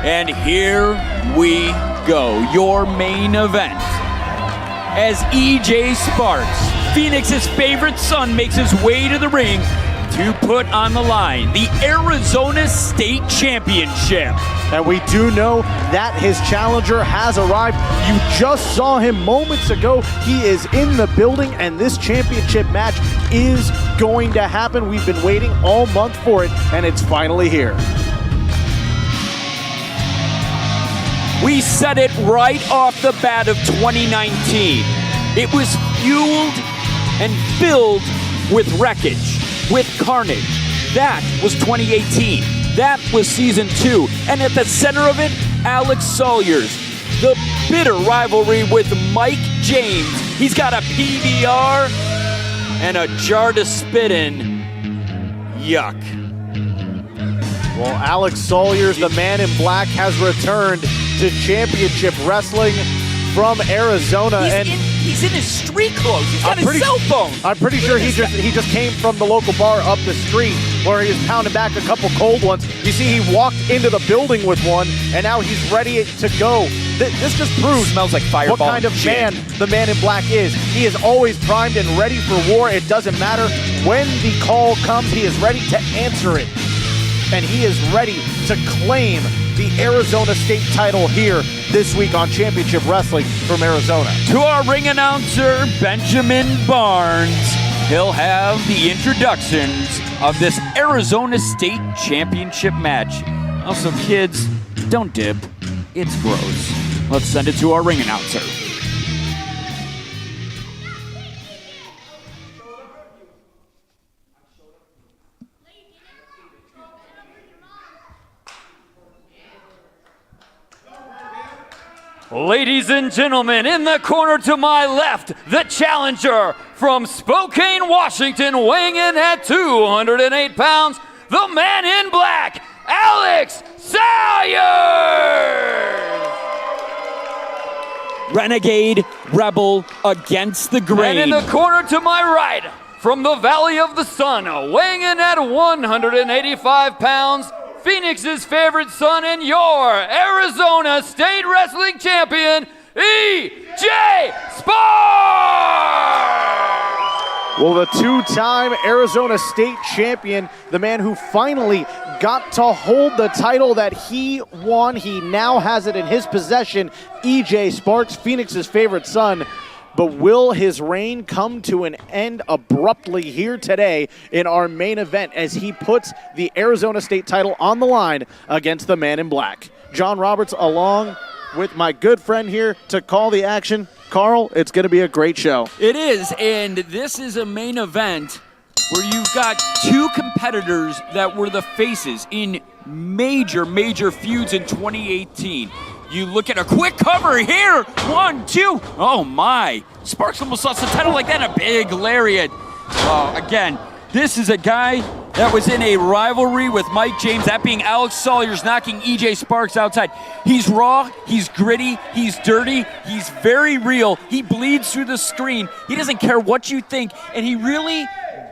And here we go, your main event. As EJ Sparks, Phoenix's favorite son, makes his way to the ring to put on the line the Arizona State Championship. And we do know that his challenger has arrived. You just saw him moments ago. He is in the building, and this championship match is going to happen. We've been waiting all month for it, and it's finally here. We said it right off the bat of 2019. It was fueled and filled with wreckage, with carnage. That was 2018. That was season 2. And at the center of it, Alex Salyers, the bitter rivalry with Mike James. He's got a PBR and a jar to spit in. Yuck. Well, Alex Salyers, the man in black, has returned to championship wrestling from Arizona. He's in his street clothes. He's got his cell phone. I'm pretty sure he just came from the local bar up the street where he was pounding back a couple cold ones. You see, he walked into the building with one, and now he's ready to go. This just proves smells like fireball. What kind of man the man in black is. He is always primed and ready for war. It doesn't matter when the call comes. He is ready to answer it. And he is ready to claim the Arizona State title here this week on Championship Wrestling from Arizona. To our ring announcer, Benjamin Barnes, he'll have the introductions of this Arizona State Championship match. Also, kids, don't dip. It's gross. Let's send it to our ring announcer. Ladies and gentlemen, in the corner to my left, the challenger from Spokane, Washington, weighing in at 208 pounds, the man in black, Alex Salyers! Renegade Rebel against the grain. And in the corner to my right, from the Valley of the Sun, weighing in at 185 pounds, Phoenix's favorite son and your Arizona State Wrestling Champion, EJ Sparks! Well, the two-time Arizona State champion, the man who finally got to hold the title that he won. He now has it in his possession. EJ Sparks, Phoenix's favorite son. But will his reign come to an end abruptly here today in our main event as he puts the Arizona State title on the line against the man in black? John Roberts along with my good friend here to call the action. Carl, it's going to be a great show. It is, and this is a main event where you've got two competitors that were the faces in major feuds in 2018. You look at a quick cover here. 1, 2. Oh, my. Sparks almost lost the title like that. A big lariat. Again, this is a guy that was in a rivalry with Mike James, that being Alex Salyers, knocking EJ Sparks outside. He's raw. He's gritty. He's dirty. He's very real. He bleeds through the screen. He doesn't care what you think, and he really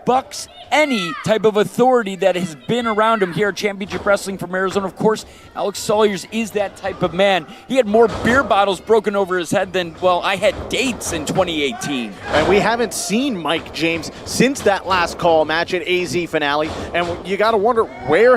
bucks any type of authority that has been around him here at Championship Wrestling from Arizona. Of course, Alex Salyers is that type of man. He had more beer bottles broken over his head than, well, I had dates in 2018. And we haven't seen Mike James since that last call match at AZ finale. And you got to wonder, where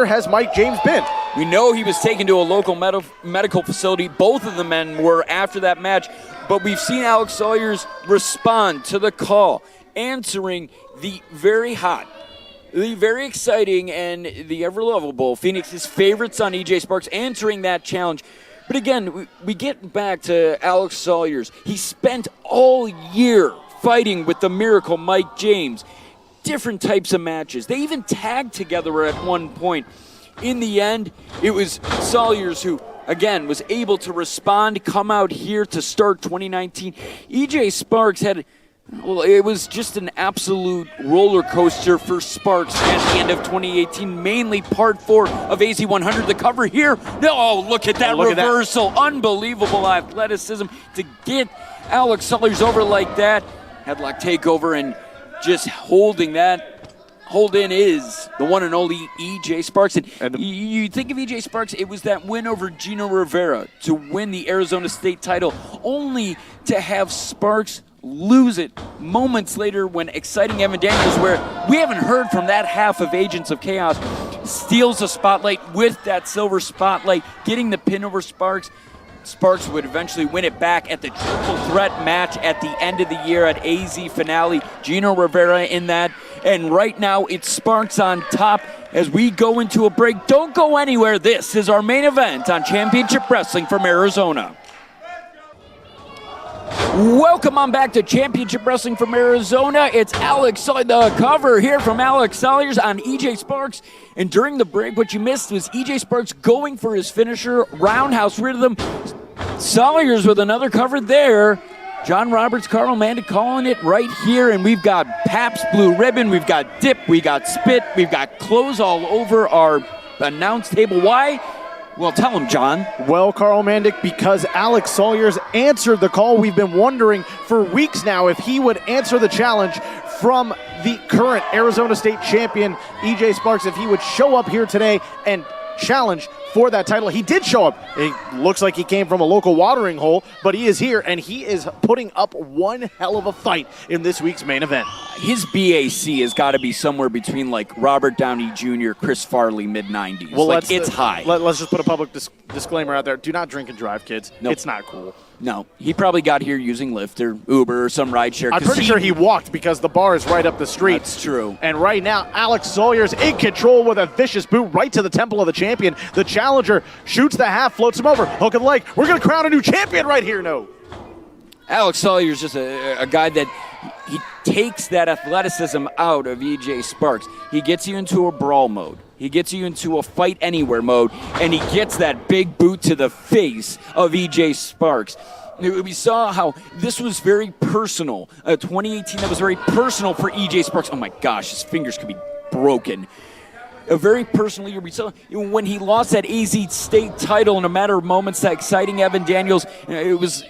has Mike James been? We know he was taken to a local medical facility. Both of the men were after that match. But we've seen Alex Salyers respond to the call, answering the very hot, the very exciting, and the ever-lovable Phoenix's favorite son, EJ Sparks, answering that challenge. But again, we get back to Alex Salyers. He spent all year fighting with the Miracle Mike James. Different types of matches. They even tagged together at one point. In the end, it was Salyers who, again, was able to respond, come out here to start 2019. EJ Sparks had... Well, it was just an absolute roller coaster for Sparks at the end of 2018, mainly part 4 of AZ 100. The cover here. Oh, look at that reversal. Unbelievable athleticism to get Alex Salyers over like that. Headlock takeover and just holding that hold in is the one and only E.J. Sparks. And you think of E.J. Sparks, it was that win over Gino Rivera to win the Arizona State title, only to have Sparks lose it moments later when exciting Evan Daniels, where we haven't heard from that half of Agents of Chaos, steals the spotlight with that silver spotlight, getting the pin over Sparks. Sparks would eventually win it back at the triple threat match at the end of the year at AZ Finale. Gino Rivera in that. And right now it's Sparks on top as we go into a break. Don't go anywhere. This is our main event on Championship Wrestling from Arizona. Welcome on back to Championship Wrestling from Arizona. It's Alex, the cover here from Alex Salyers on EJ Sparks. And during the break, what you missed was EJ Sparks going for his finisher, roundhouse rhythm. Salyers with another cover there. John Roberts, Carl Amanda calling it right here. And we've got Pabst Blue Ribbon, we've got dip, we got spit, we've got clothes all over our announce table. Why? Well, tell him, John. Well, Carl Mandick, because Alex Salyers answered the call. We've been wondering for weeks now if he would answer the challenge from the current Arizona State champion, EJ Sparks, if he would show up here today and challenge for that title. He did show up. It looks like he came from a local watering hole, but he is here, and he is putting up one hell of a fight in this week's main event. His BAC has got to be somewhere between like Robert Downey Jr., Chris Farley, mid-90s. Well, it's high. Let's just put a public disclaimer out there. Do not drink and drive, kids. Nope. It's not cool. No, he probably got here using Lyft or Uber or some rideshare. I'm pretty sure he walked because the bar is right up the street. That's true. And right now, Alex Salyers in control with a vicious boot right to the temple of the champion. The challenger shoots the half, floats him over, hook of the leg. We're going to crown a new champion right here. No. Alex Salyers is just a guy that he takes that athleticism out of EJ Sparks. He gets you into a brawl mode. He gets you into a fight anywhere mode, and he gets that big boot to the face of EJ Sparks. We saw how this was very personal. 2018, that was very personal for EJ Sparks. Oh my gosh, his fingers could be broken. A very personal year. We saw when he lost that AZ State title in a matter of moments, that exciting Evan Daniels. It was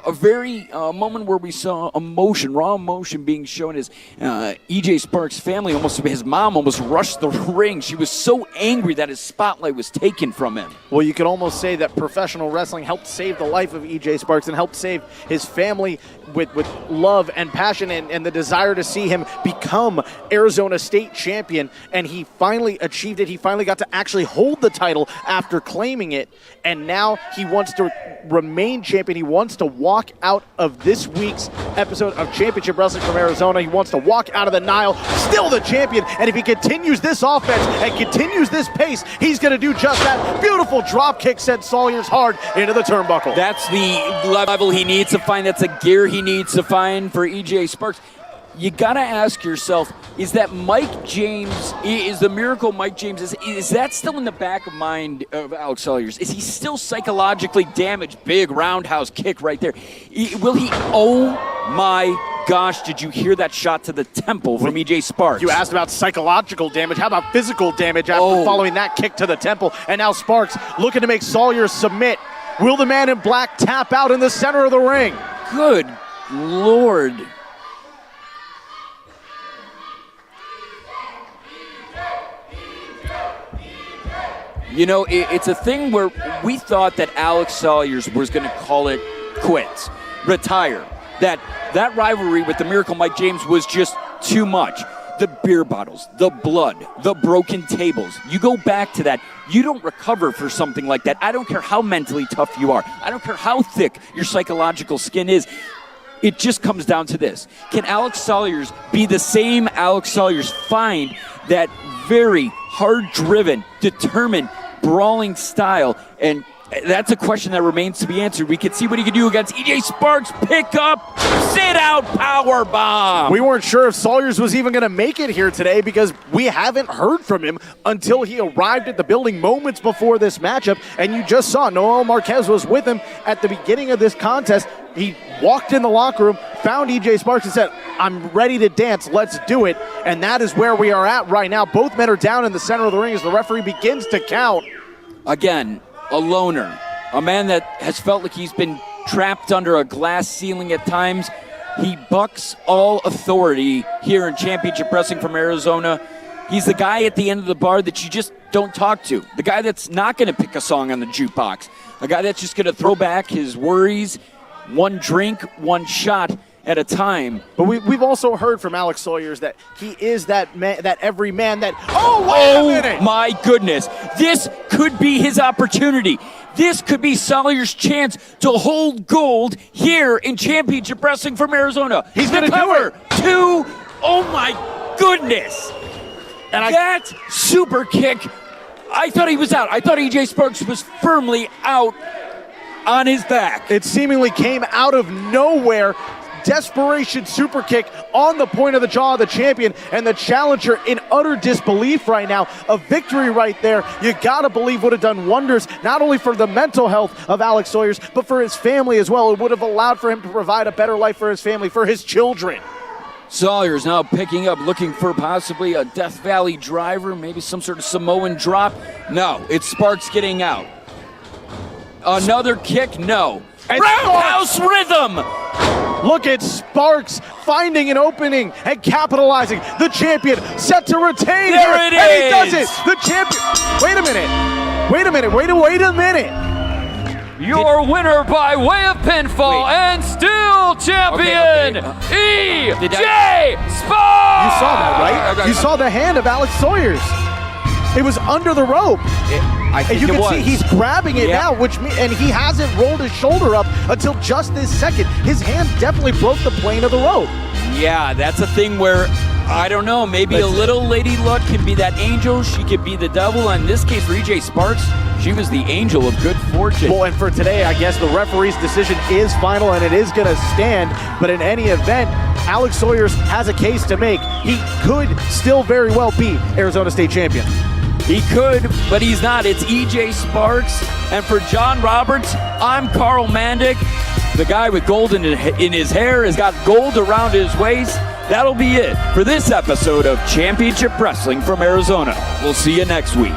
a very moment where we saw emotion, raw emotion being shown as EJ Sparks' family, his mom almost rushed the ring. She was so angry that his spotlight was taken from him. Well, you could almost say that professional wrestling helped save the life of EJ Sparks and helped save his family with love and passion and the desire to see him become Arizona State champion. And he finally achieved it. He finally got to actually hold the title after claiming it. And now he wants to remain champion. He wants to walk out of this week's episode of Championship Wrestling from Arizona. He wants to walk out of the Nile, still the champion. And if he continues this offense and continues this pace, he's going to do just that. Beautiful drop kick sent Salyers hard into the turnbuckle. That's the level he needs to find. That's the gear he needs to find for EJ Sparks. You got to ask yourself, is that Mike James, is the Miracle Mike James, is that still in the back of mind of Alex Salyers? Is he still psychologically damaged? Big roundhouse kick right there. Will he, oh my gosh, did you hear that shot to the temple from EJ Sparks? You asked about psychological damage. How about physical damage after following that kick to the temple? And now Sparks looking to make Salyers submit. Will the man in black tap out in the center of the ring? Good Lord. You know, it's a thing where we thought that Alex Salyers was going to call it quits, retire. That rivalry with the Miracle Mike James was just too much. The beer bottles, the blood, the broken tables. You go back to that. You don't recover for something like that. I don't care how mentally tough you are. I don't care how thick your psychological skin is. It just comes down to this. Can Alex Salyers be the same Alex Salyers? Find that very hard-driven, determined, brawling style, and that's a question that remains to be answered. We could see what he could do against EJ Sparks. Pick up, sit out, power bomb. We weren't sure if Salyers was even going to make it here today because we haven't heard from him until he arrived at the building moments before this matchup. And you just saw Noel Marquez was with him at the beginning of this contest. He walked in the locker room, found EJ Sparks and said, I'm ready to dance, let's do it. And that is where we are at right now. Both men are down in the center of the ring as the referee begins to count. Again, a loner, a man that has felt like he's been trapped under a glass ceiling at times. He bucks all authority here in Championship Wrestling from Arizona. He's the guy at the end of the bar that you just don't talk to. The guy that's not going to pick a song on the jukebox. A guy that's just going to throw back his worries, one drink, one shot at a time. But we've also heard from Alex Salyers that he is that man, that every man that. Oh, wait a minute! My goodness, this could be his opportunity. This could be Salyers' chance to hold gold here in Championship Wrestling from Arizona. He's going to do it. Oh my goodness! And that super kick, I thought he was out. I thought EJ Sparks was firmly out on his back. It seemingly came out of nowhere. Desperation super kick on the point of the jaw of the champion, and the challenger in utter disbelief right now. A victory right there, you gotta believe, would have done wonders, not only for the mental health of Alex Salyers, but for his family as well. It would have allowed for him to provide a better life for his family, for his children. Salyers now picking up, looking for possibly a Death Valley driver, maybe some sort of Samoan drop. No, it's Sparks getting out. Another kick, no. Roundhouse rhythm! Look at Sparks finding an opening and capitalizing. The champion set to retain. There it is! And he does it! The champion. Wait a minute. Your winner by way of pinfall and still champion, EJ Sparks! You saw that, right? You saw the hand of Alex Salyers. It was under the rope. I think and you it can was. see he's grabbing it now, and he hasn't rolled his shoulder up until just this second. His hand definitely broke the plane of the rope. Yeah, that's a thing where, I don't know, maybe a little Lady Luck can be that angel. She could be the devil. In this case, for EJ Sparks, she was the angel of good fortune. Well, and for today, I guess the referee's decision is final, and it is going to stand. But in any event, Alex Salyers has a case to make. He could still very well be Arizona State champion. He could, but he's not. It's EJ Sparks. And for John Roberts, I'm Carl Mandick. The guy with gold in his hair has got gold around his waist. That'll be it for this episode of Championship Wrestling from Arizona. We'll see you next week.